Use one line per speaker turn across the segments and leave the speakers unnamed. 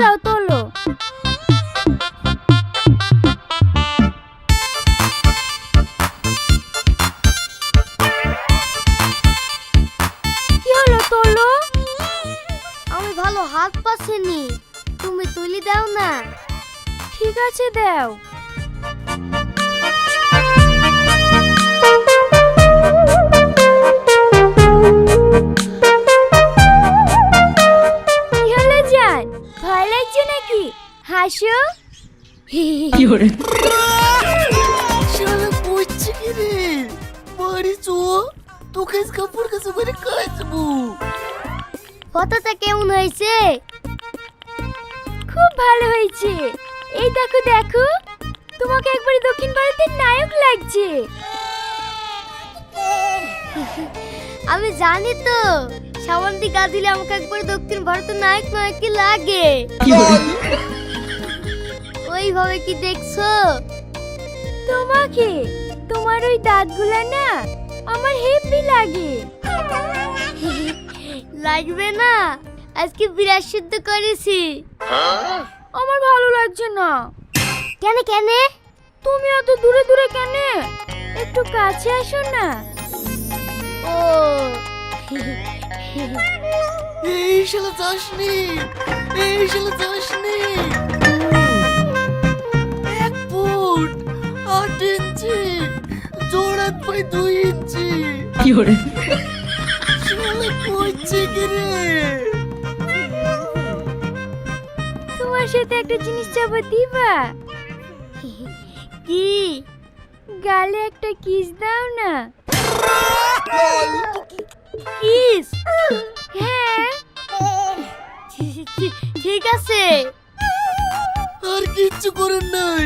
যাও তোলো। কি হলো তোলো?
আমি ভালো হাত পাচ্ছিনি, তুমি তুলি দাও না।
ঠিক আছে দাও। কি হলো জান, ভয় লাগছে নাকি? হাসো।
শালা কইছে কি রে? বাড়ি চো, তোকে কাপড় কাছে করে কাচবো।
ফটোটা কেমন হয়েছে?
খুব ভালো হয়েছে। এই দেখো দেখো, তোমাকে একবারে দক্ষিণ ভারতের নায়ক লাগছে।
আমি জানি তো, সামন্তি গা দিলে আমাকে একবার দক্ষিণ ভারতের নায়ক নায়ক কি লাগে। ওইভাবে কি দেখছো?
তোমাকে, তোমার ওই দাঁতগুলা না আমার হেভি লাগে।
লাগবে না, আজকে বিরাট সিদ্ধ করেছি।
আমার ভালো লাগছে না।
কেন কেন?
তুমি এত দূরে দূরে কেন? একটু কাছে আসো না।
ও
এই শালা যাসনি, এই শালা যাসনি। 1 ফুট 8 ইঞ্চি, জোড়াত পাই 2 ইঞ্চি। শালা কইছে কি রে?
তোমার সাথে একটা জিনিস চাবো, দিবা?
কি?
গালে একটা কিস দাও না।
কিস?
হ্যাঁ।
ঠিক আছে।
আর কিচ্ছু করার নাই,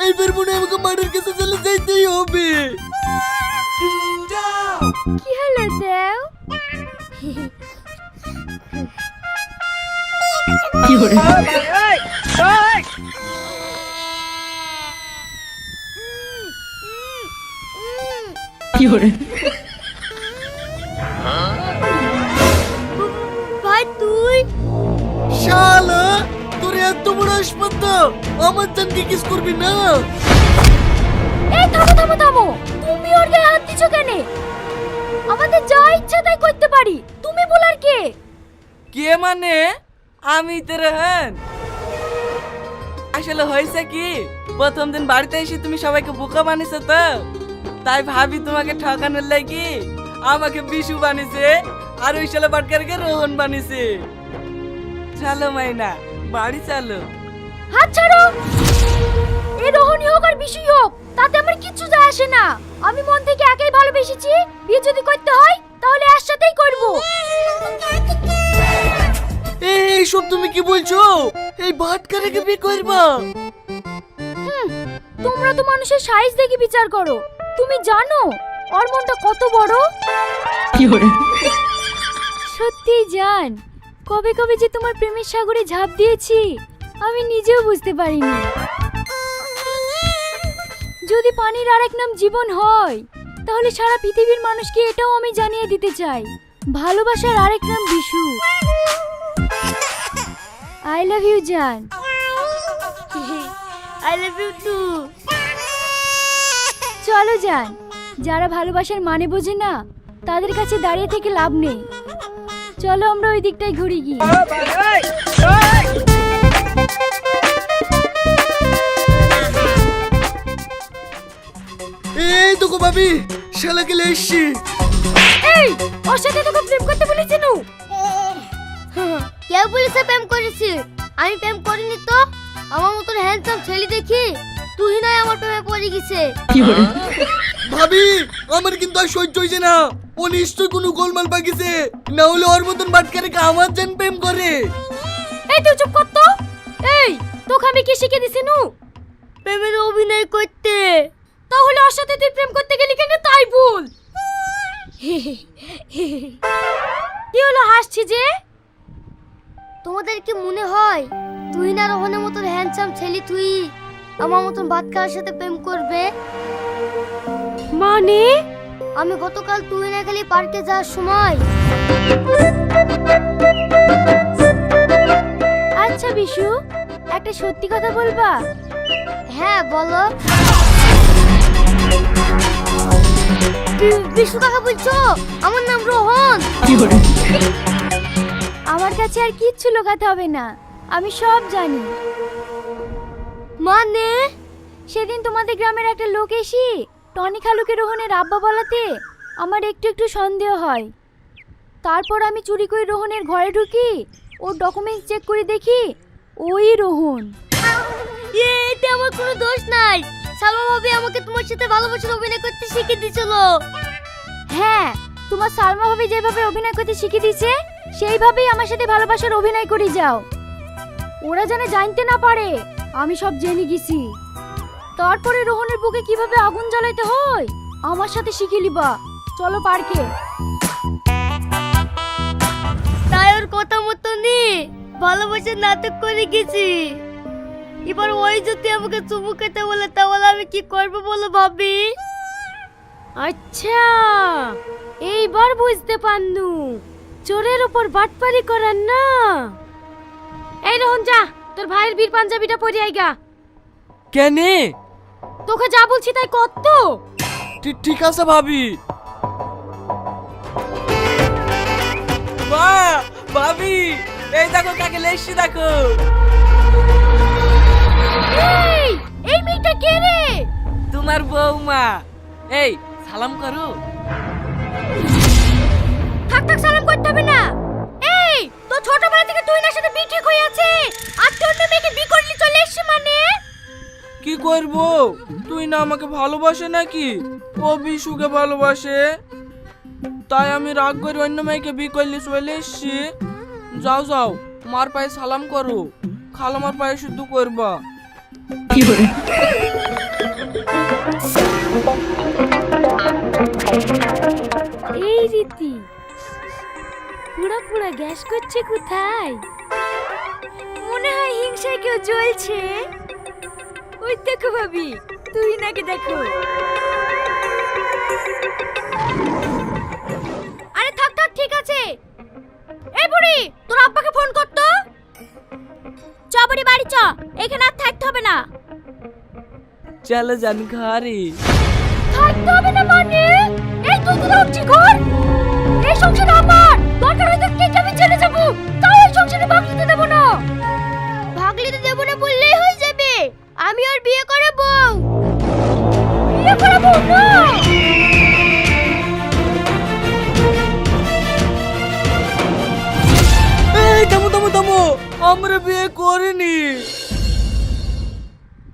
এইবার মনে হয় আমাকে মাঠের কাছে চলে যাইতেই হবে।
কি হলো দাও?
ভাই তুই?
শালা তোর এত বড় আসপাদ্দা, আমার জানকে কিস করবি না?
এই থামো থামো থামো, তুমি ওর গায়ে হাত দিছো কেন? আমাদের যা ইচ্ছা তাই করতে পারি, তুমি বলার কে?
কে মানে? আমি তো রেহান। আসলে হয়েছে কি, প্রথম দিন বাড়িতে এসে তুমি সবাইকে বোকা বানিয়েছো তো, তাই ভাবি তোমাকে ঠকানোর লাগি আমাকে বিশু বানিয়েছে, আর ওই শালা বাটকারকে রোহন বানিয়েছে। চলো মাইনা, বাড়ি চলো।
হাত ছাড়ো। এই রোহনই হোক আর বিশুই হোক, তাতে আমার কিচ্ছু যায় আসে না। আমি মন থেকে একাই ভালোবেসেছি, বিয়ে যদি করতে হয় তাহলে এর সাথেই করব।
এই সব তুমি কি বলছো? এই বাটকারকে বিয়ে করবা?
তোমরা তো মানুষের সাইজ দেখে বিচার করো। তুমি জানো ওর মনটা কত বড়? সত্যি জান, কবে কবে যে তোমার প্রেমের সাগরে ঝাঁপ দিয়েছি আমি নিজেও বুঝতে পারিনি। যদি পানির আরেক নাম জীবন হয়, তাহলে সারা পৃথিবীর মানুষকে এটাও আমি জানিয়ে দিতে চাই, ভালোবাসার আরেক নাম বিশু। আই লাভ ইউ জান।
I love you too.
চলো জান, যারা ভালোবাসার মানে বোঝে না তাদের কাছে দাঁড়িয়ে থেকে লাভ নেই। চলো আমরা ওই দিকটায় ঘুরে গিয়ে।
এই দেখো ভাবি, শালাকে লেসছি।
এই, ওর সাথে তোকে প্রেম করতে বলেছি নু?
কেউ বলেছে প্রেম করেছি? আমি প্রেম করিনি তো। আমার মতন হ্যান্ডসাম ছেলে দেখি তুই নয় আমার প্রেমে পড়ে গেছে।
ভাবি, আমার কিন্তু আর সহ্য হইছে না। ও নিশ্চয় কোনো গোলমাল পাকিছে, না হলে ওর মতন বাটকারকে আমার জান প্রেম করে।
এই তুই চুপ কর তো। এই, তোকে আমি কি শিখে দিছি নু?
প্রেমের অভিনয় করতে।
তাহলে ওর সাথে তুই প্রেম করতে গেলি কেন তাই বল। কি হলো হাসছি যে?
তোমাদের কি মনে হয় তুই না রোহনের মতন হ্যান্ডসাম ছেলে তুই আমার মতন বাটকার সাথে প্রেম করবে?
মানে?
আমি গতকাল তুই না খালি পার্কে যাওয়ার সময়
আচ্ছা বিশু, একটা সত্যি কথা বলবা?
হ্যাঁ বলো। বিশু কাকা বলছো? আমার নাম রোহন।
আমার কাছে আর কিচ্ছু লুকাতে হবে না, আমি সব জানি।
মানে?
সেদিন তোমাদের গ্রামের একটা লোক এসে টনি খালুকে রোহনের আব্বা বলাতে আমার একটু একটু সন্দেহ হয়। তারপর আমি চুরি করে রোহনের ঘরে ঢুকি, ওর ডকুমেন্টস চেক করে দেখি ওই রোহন।
এতে আমার কোনো দোষ নাই। সালমা ভাবি আমাকে তোমার সাথে ভালোবাসার অভিনয় করতে শিখিয়ে দিয়েছিল।
হ্যাঁ, তোমার সালমা ভাবি যেভাবে অভিনয় করতে শিখিয়ে দিয়েছে সেইভাবেই আমার সাথে ভালোবাসার অভিনয় করে যাও। ওরা যেন জানতে না পারে আমি সব জেনে গেছি। তারপরে রোহনের বুকে কিভাবে আগুন জ্বালাইতে হয় আমার সাথে শিখে লিবা। চলো পার্কে।
তাই ওর কথা মতনই ভালোবাসার নাটক করে গেছি। এবার ওই যদি আমাকে চুমু খেতে বলে তাহলে আমি কি করবো বলো ভাবি?
আচ্ছা, এইবার বুঝতে পারনু চোরের উপর বাটপারি করার না। এই রোহন, যা তোর ভাইয়ের বীর পাঞ্জাবিটা পরে আইগা।
কেনে?
তোকে যা বলছি তাই কত।
ঠিক আছে ভাবি। বাহ ভাবি, এই দেখো কাকে লেসি দেখো।
এই মেয়েটা কে রে?
তোমার বৌমা। এই সালাম করো।
থাক থাক, সালাম করতে হবে না। এই তো ছোটবেলা থেকে তুই না সাথে বিয়ে ঠিক হয়ে আছে, আর তুই অন্য মেয়েকে বিয়ে করলি চলে এসছি মানে?
কি করব? তুই না আমাকে ভালোবাসে নাকি? ও বিশুকে ভালোবাসে, তাই আমি রাগ করে অন্য মেয়েকে বিয়ে করলে চলে এসছি। যাও যাও, মার পায়ে সালাম করো, খালামার পায়ে শুদ্ধ করবা।
এই রীতি পুরা পুরা গ্যাস করছে কোথায়? মনে হয় হিংসায় কেউ জ্বলছে। ওই দেখো ভাবি, তুই নাকি দেখো। আরে থাক থাক, ঠিক আছে। এই বুড়ি, তোর আব্বাকে ফোন করতো। চ বুড়ি, বাড়ি চ, এখানে আর থাকতে হবে না।
চলো জান ঘরে।
থাকতে হবে না মানে? এই তুই তো উঠছি ঘর। এই সংসার আমার, দরকার হয়তো কেটে আমি চলে যাবো, তাও এই সংসারে ভাগ নিতে দেবো না।
ভাগ নিতে দেবো না বললেই হয়ে যাবে। আমি আর বিয়ে করাবো।
বিয়ে করাবো না।
এই থামো থামো থামো, আমরা বিয়ে করিনি।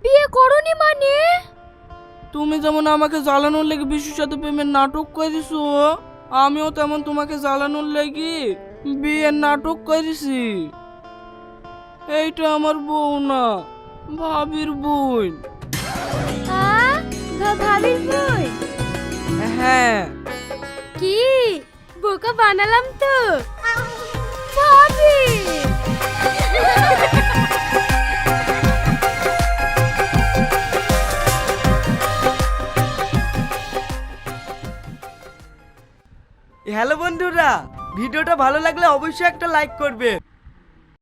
বিয়ে করনি মানে?
তুমি যেমন আমাকে জ্বালানোর লেগে বিশুর সাথে প্রেমের নাটক করেছো, আমিও তেমন তোমাকে জ্বালানোর লেগে বিয়ের নাটক করেছি। এইটা আমার বউ না, ভাবির বোন।
ভাবির বই?
হ্যাঁ।
কি বোকা বানালাম তো? ভাবি
হ্যালো বন্ধুরা, ভিডিওটা ভালো লাগলে অবশ্যই একটা লাইক করবে।